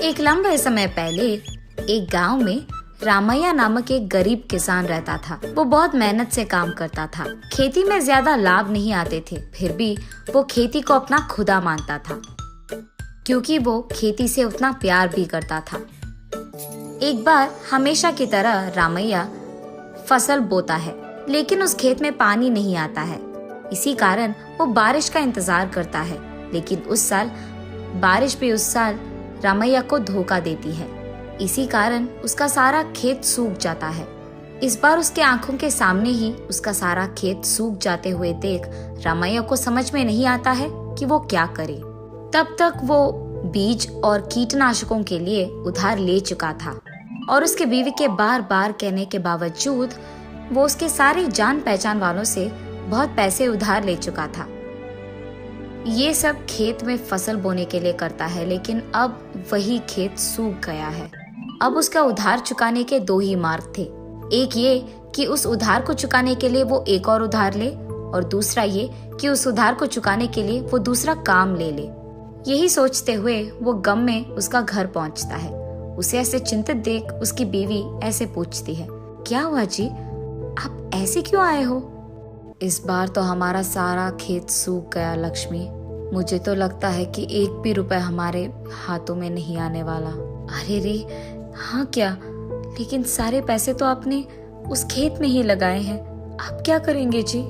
एक लंबे समय पहले एक गांव में रामैया नामक एक गरीब किसान रहता था। वो बहुत मेहनत से काम करता था। खेती में ज्यादा लाभ नहीं आते थे, फिर भी वो खेती को अपना खुदा मानता था, क्योंकि वो खेती से उतना प्यार भी करता था। एक बार हमेशा की तरह रामैया फसल बोता है, लेकिन उस खेत में पानी नहीं आता है। इसी कारण वो बारिश का इंतजार करता है, लेकिन उस साल बारिश भी उस साल रामैया को धोखा देती है। इसी कारण उसका सारा खेत सूख जाता है। इस बार उसके आंखों के सामने ही उसका सारा खेत सूख जाते हुए देख रामैया को समझ में नहीं आता है कि वो क्या करे। तब तक वो बीज और कीटनाशकों के लिए उधार ले चुका था और उसके बीवी के बार बार कहने के बावजूद वो उसके सारे जान पहचान वालों से बहुत पैसे उधार ले चुका था। ये सब खेत में फसल बोने के लिए करता है, लेकिन अब वही खेत सूख गया है। अब उसका उधार चुकाने के दो ही मार्ग थे। एक ये कि उस उधार को चुकाने के लिए वो एक और उधार ले, और दूसरा ये कि उस उधार को चुकाने के लिए वो दूसरा काम ले ले। यही सोचते हुए वो गम में उसका घर पहुंचता है। उसे ऐसे चिंतित देख उसकी बीवी ऐसे पूछती है, क्या हुआ जी, आप ऐसे क्यों आए हो? इस बार तो हमारा सारा खेत सूख गया लक्ष्मी। मुझे तो लगता है कि एक भी रुपए हमारे हाथों में नहीं आने वाला। अरे रे, हाँ क्या? लेकिन सारे पैसे तो आपने उस खेत में ही लगाए हैं, आप क्या करेंगे जी?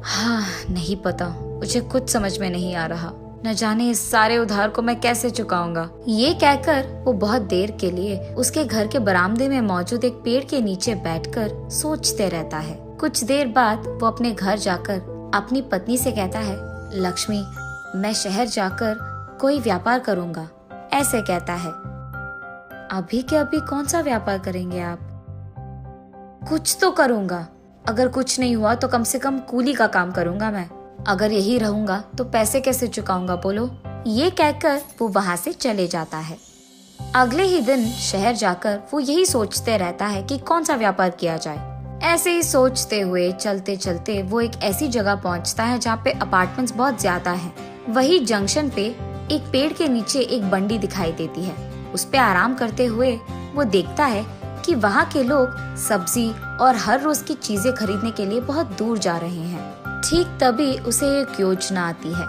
हाँ, नहीं पता, मुझे कुछ समझ में नहीं आ रहा। न जाने इस सारे उधार को मैं कैसे चुकाऊंगा। ये कहकर वो बहुत देर के लिए उसके घर के बरामदे में मौजूद एक पेड़ के नीचे बैठकर सोचते रहता है। कुछ देर बाद वो अपने घर जाकर अपनी पत्नी से कहता है, लक्ष्मी, मैं शहर जाकर कोई व्यापार करूंगा। ऐसे कहता है। अभी के अभी कौन सा व्यापार करेंगे आप? कुछ तो करूंगा। अगर कुछ नहीं हुआ तो कम से कम कूली का काम करूंगा मैं। अगर यही रहूंगा तो पैसे कैसे चुकाऊंगा बोलो? ये कहकर वो वहाँ से चले जाता है। अगले ही दिन शहर जाकर वो यही सोचते रहता है कि कौन सा व्यापार किया जाए। ऐसे ही सोचते हुए चलते चलते वो एक ऐसी जगह पहुंचता है जहाँ पे अपार्टमेंट्स बहुत ज्यादा हैं। वही जंक्शन पे एक पेड़ के नीचे एक बंडी दिखाई देती है। उस पे आराम करते हुए वो देखता है कि वहाँ के लोग सब्जी और हर रोज की चीजें खरीदने के लिए बहुत दूर जा रहे हैं। ठीक तभी उसे एक योजना आती है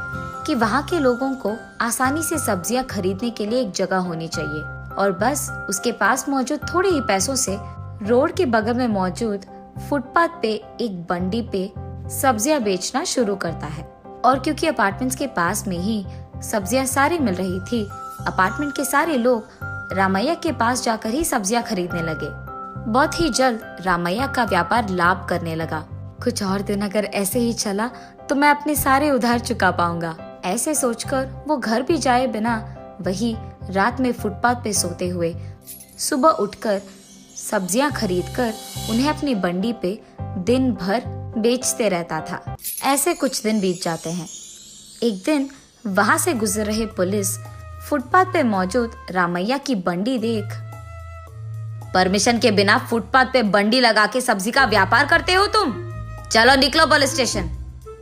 कि वहाँ के लोगों को आसानी से सब्जियाँ खरीदने के लिए एक जगह होनी चाहिए, और बस उसके पास मौजूद थोड़े ही पैसों से रोड के बगल में मौजूद फुटपाथ पे एक बंडी पे सब्जियां बेचना शुरू करता है। और क्योंकि अपार्टमेंट्स के पास में ही सब्जियां सारी मिल रही थी, अपार्टमेंट के सारे लोग रामैया के पास जाकर ही सब्जियां खरीदने लगे। बहुत ही जल्द रामैया का व्यापार लाभ करने लगा। कुछ और दिन अगर ऐसे ही चला तो मैं अपने सारे उधार चुका पाऊंगा। ऐसे सोचकर वो घर भी जाए बिना वही रात में फुटपाथ पे सोते हुए सुबह उठकर सब्जियां खरीदकर उन्हें अपनी बंडी पे दिन भर बेचते रहता था। ऐसे कुछ दिन बीत जाते हैं। एक दिन वहां से गुजर रहे पुलिस फुटपाथ पे मौजूद रामैया की बंडी देख, परमिशन के बिना फुटपाथ पे बंडी लगा के सब्जी का व्यापार करते हो तुम? चलो निकलो पुलिस स्टेशन।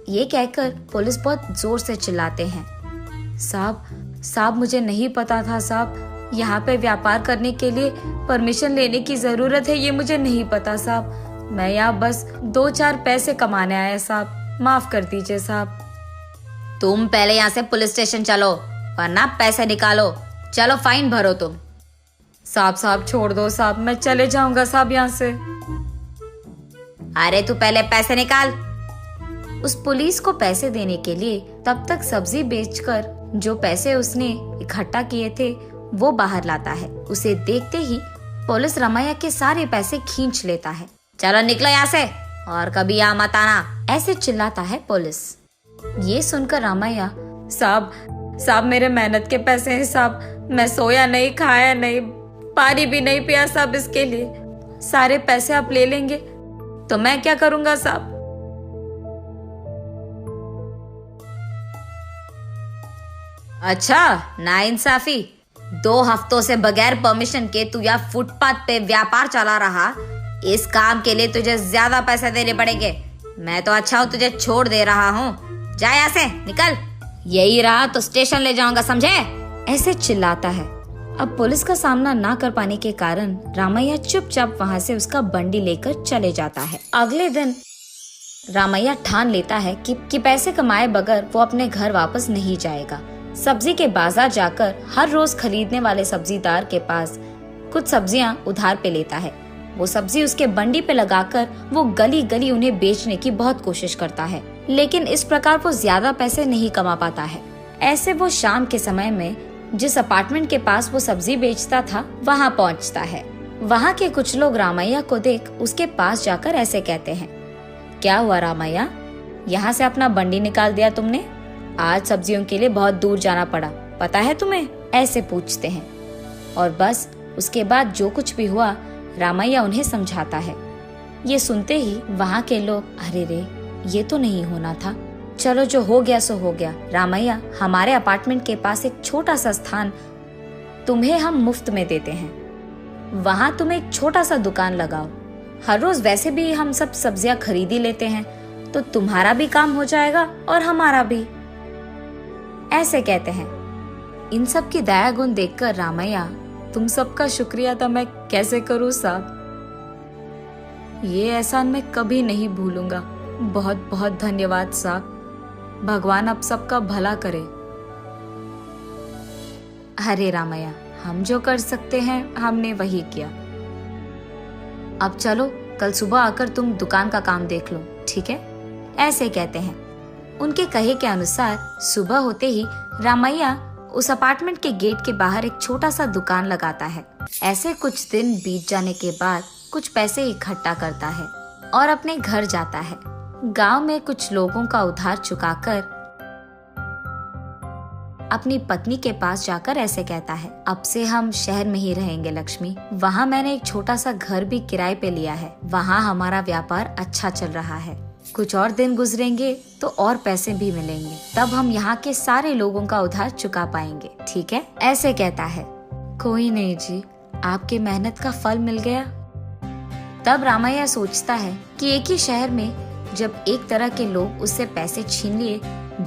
ये कहकर पुलिस बहुत जोर से चिल्लाते हैं, साहब मुझे नहीं पता था साहब, यहाँ पे व्यापार करने के लिए परमिशन लेने की जरूरत है, ये मुझे नहीं पता साहब। मैं यहाँ बस 2-4 पैसे कमाने आया साहब, माफ कर दीजिए साहब। तुम पहले यहाँ से पुलिस स्टेशन चलो, वरना पैसे निकालो। चलो फाइन भरो तुम। साहब छोड़ दो साहब, मैं चले जाऊंगा साहब यहाँ से। अरे तू पहले पैसे निकाल। उस पुलिस को पैसे देने के लिए तब तक सब्जी बेचकर जो पैसे उसने इकट्ठा किए थे वो बाहर लाता है। उसे देखते ही पुलिस रामैया के सारे पैसे खींच लेता है। चलो निकलो यहाँ से और कभी यहाँ मत आना, ऐसे चिल्लाता है पुलिस। ये सुनकर रामैया, साहब मेरे मेहनत के पैसे हैं साहब, मैं सोया नहीं, खाया नहीं, पानी भी नहीं पिया साहब, इसके लिए सारे पैसे आप ले लेंगे तो मैं क्या करूंगा साहब? अच्छा, नाइंसाफी। 2 हफ्तों से बगैर परमिशन के तू यहाँ फुटपाथ पे व्यापार चला रहा। इस काम के लिए तुझे ज्यादा पैसे देने पड़ेंगे। मैं तो अच्छा हूँ तुझे छोड़ दे रहा हूँ, जा यहाँ से निकल। यही रहा तो स्टेशन ले जाऊंगा, समझे? ऐसे चिल्लाता है। अब पुलिस का सामना ना कर पाने के कारण रामैया चुपचाप वहाँ से उसका बंडी लेकर चले जाता है। अगले दिन रामैया ठान लेता है कि पैसे कमाए बगैर वो अपने घर वापस नहीं जाएगा। सब्जी के बाजार जाकर हर रोज खरीदने वाले सब्जीदार के पास कुछ सब्जियां उधार पे लेता है। वो सब्जी उसके बंडी पे लगाकर वो गली गली उन्हें बेचने की बहुत कोशिश करता है, लेकिन इस प्रकार वो ज्यादा पैसे नहीं कमा पाता है। ऐसे वो शाम के समय में जिस अपार्टमेंट के पास वो सब्जी बेचता था वहाँ पहुँचता है। वहाँ के कुछ लोग रामैया को देख उसके पास जाकर ऐसे कहते हैं, क्या हुआ रामैया, यहाँ से अपना बंडी निकाल दिया तुमने? आज सब्जियों के लिए बहुत दूर जाना पड़ा, पता है तुम्हें? ऐसे पूछते हैं। और बस उसके बाद जो कुछ भी हुआ रामैया उन्हें समझाता है। ये सुनते ही वहाँ के लोग, अरे रे, ये तो नहीं होना था, चलो जो हो गया सो हो गया। रामैया, हमारे अपार्टमेंट के पास एक छोटा सा स्थान तुम्हें हम मुफ्त में देते हैं, वहाँ तुम एक छोटा सा दुकान लगाओ। हर रोज वैसे भी हम सब सब्जियां खरीद ही लेते हैं, तो तुम्हारा भी काम हो जाएगा और हमारा भी। ऐसे कहते हैं। इन सब की दया गुण देखकर रामैया, तुम सबका शुक्रिया तो मैं कैसे करूं साहब, ये एहसान मैं कभी नहीं भूलूंगा। बहुत बहुत धन्यवाद साहब, भगवान आप सबका भला करे। अरे रामैया, हम जो कर सकते हैं हमने वही किया। अब चलो, कल सुबह आकर तुम दुकान का काम देख लो, ठीक है? ऐसे कहते हैं। उनके कहे के अनुसार सुबह होते ही रामैया उस अपार्टमेंट के गेट के बाहर एक छोटा सा दुकान लगाता है। ऐसे कुछ दिन बीत जाने के बाद कुछ पैसे इकट्ठा करता है और अपने घर जाता है। गांव में कुछ लोगों का उधार चुकाकर अपनी पत्नी के पास जाकर ऐसे कहता है, अब से हम शहर में ही रहेंगे लक्ष्मी। वहाँ मैंने एक छोटा सा घर भी किराए पे लिया है, वहाँ हमारा व्यापार अच्छा चल रहा है। कुछ और दिन गुजरेंगे तो और पैसे भी मिलेंगे, तब हम यहाँ के सारे लोगों का उधार चुका पाएंगे, ठीक है? ऐसे कहता है। कोई नहीं जी, आपके मेहनत का फल मिल गया। तब रामैया सोचता है कि एक ही शहर में जब एक तरह के लोग उससे पैसे छीन लिए,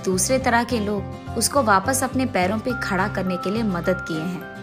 दूसरे तरह के लोग उसको वापस अपने पैरों पे खड़ा करने के लिए मदद किए हैं।